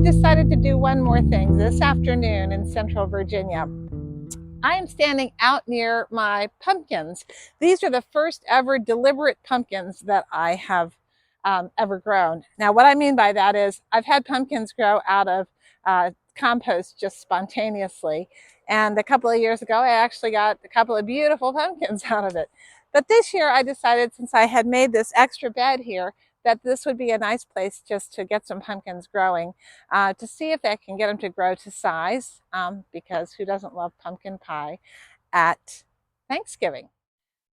decided to do one more thing this afternoon in Central Virginia. I am standing out near my pumpkins. These are the first ever deliberate pumpkins that I have ever grown. Now, what I mean by that is I've had pumpkins grow out of compost just spontaneously. And a couple of years ago, I actually got a couple of beautiful pumpkins out of it. But this year I decided, since I had made this extra bed here, that this would be a nice place just to get some pumpkins growing, to see if I can get them to grow to size, because who doesn't love pumpkin pie at Thanksgiving?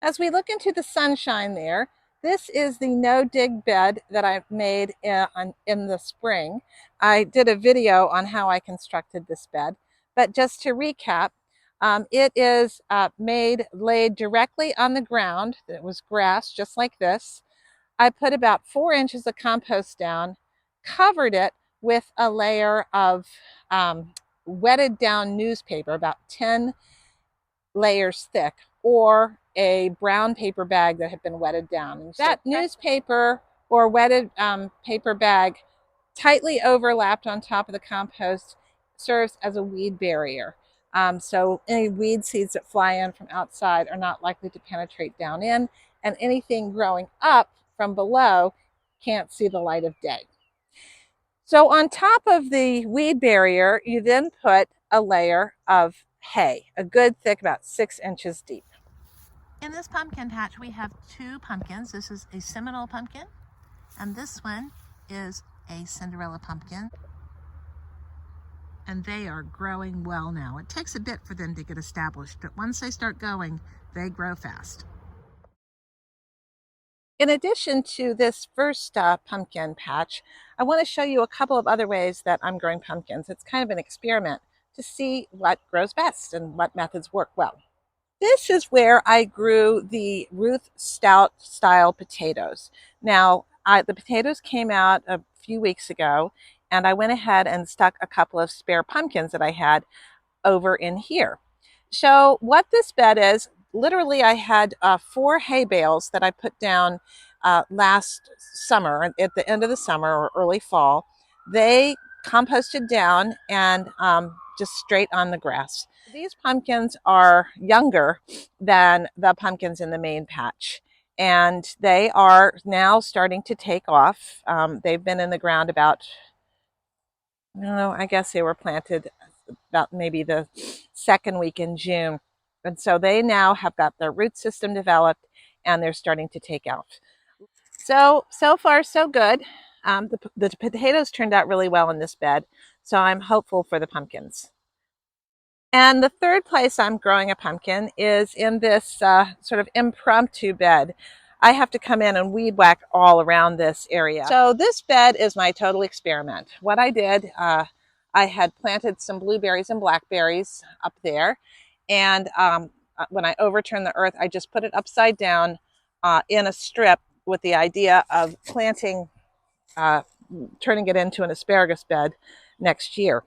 As we look into the sunshine there, this is the no-dig bed that I've made in the spring. I did a video on how I constructed this bed, but just to recap, it is laid directly on the ground. It was grass just like this. I put about 4 inches of compost down, covered it with a layer of wetted down newspaper, about 10 layers thick, or a brown paper bag that had been wetted down. And that newspaper or wetted paper bag, tightly overlapped on top of the compost, serves as a weed barrier. So any weed seeds that fly in from outside are not likely to penetrate down in, and anything growing up from below can't see the light of day. So on top of the weed barrier, you then put a layer of hay, a good thick, about 6 inches deep. In this pumpkin patch, we have 2 pumpkins. This is a Seminole pumpkin, and this one is a Cinderella pumpkin. And they are growing well now. It takes a bit for them to get established, but once they start going, they grow fast. In addition to this first pumpkin patch, I want to show you a couple of other ways that I'm growing pumpkins. It's kind of an experiment to see what grows best and what methods work well. This is where I grew the Ruth Stout style potatoes. Now, the potatoes came out a few weeks ago, and I went ahead and stuck a couple of spare pumpkins that I had over in here. So what this bed is, literally I had 4 hay bales that I put down last summer, at the end of the summer or early fall. They composted down and just straight on the grass. These pumpkins are younger than the pumpkins in the main patch, and they are now starting to take off. They've been in the ground about, I don't know, I guess they were planted about maybe the second week in June. And so they now have got their root system developed, and they're starting to take out. So far so good. The potatoes turned out really well in this bed, so I'm hopeful for the pumpkins. And the third place I'm growing a pumpkin is in this sort of impromptu bed. I have to come in and weed whack all around this area. So this bed is my total experiment. What I did, I had planted some blueberries and blackberries up there, and when I overturned the earth, I just put it upside down in a strip with the idea of planting, turning it into an asparagus bed next year.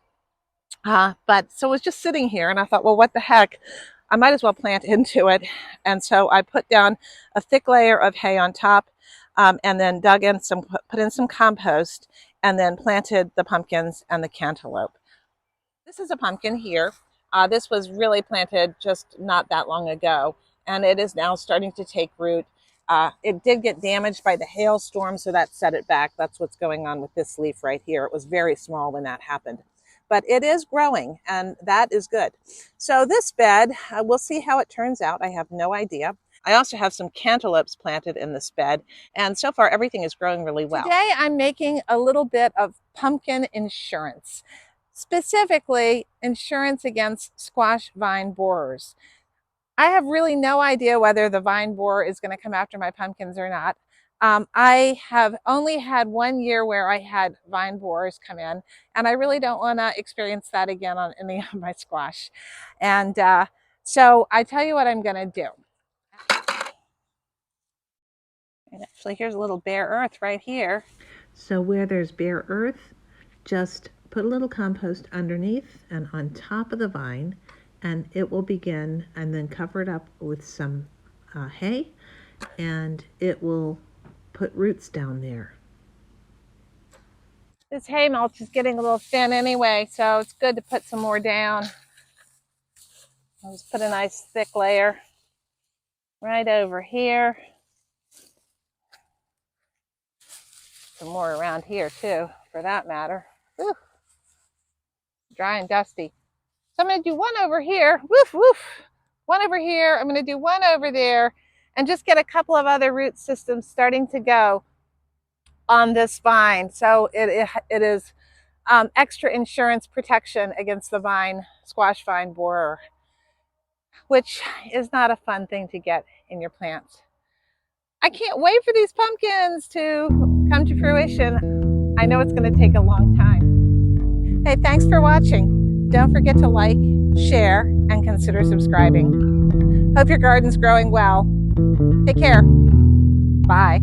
But so it was just sitting here, and I thought, well, what the heck? I might as well plant into it. And so I put down a thick layer of hay on top, and then put in some compost, and then planted the pumpkins and the cantaloupe. This is a pumpkin here. This was really planted just not that long ago, and it is now starting to take root. It did get damaged by the hailstorm, so that set it back. That's what's going on with this leaf right here. It was very small when that happened. But it is growing, and that is good. So this bed, we'll see how it turns out. I have no idea. I also have some cantaloupes planted in this bed, and so far everything is growing really well. Today I'm making a little bit of pumpkin insurance, specifically insurance against squash vine borers. I have really no idea whether the vine borer is going to come after my pumpkins or not. I have only had 1 year where I had vine borers come in, and I really don't want to experience that again on any of my squash. And so I tell you what I'm going to do. And actually, here's a little bare earth right here. So where there's bare earth, just put a little compost underneath and on top of the vine, and it will begin, and then cover it up with some hay, and it will put roots down there. This hay mulch is getting a little thin anyway, so it's good to put some more down. I'll just put a nice thick layer right over here. Some more around here too, for that matter. Whew. Dry and dusty. So I'm going to do one over here. Woof, woof. One over here. I'm going to do one over there and just get a couple of other root systems starting to go on this vine. So it is extra insurance protection against the vine, squash vine borer, which is not a fun thing to get in your plants. I can't wait for these pumpkins to come to fruition. I know it's going to take a long time. Hey, thanks for watching. Don't forget to like, share, and consider subscribing. Hope your garden's growing well. Take care. Bye.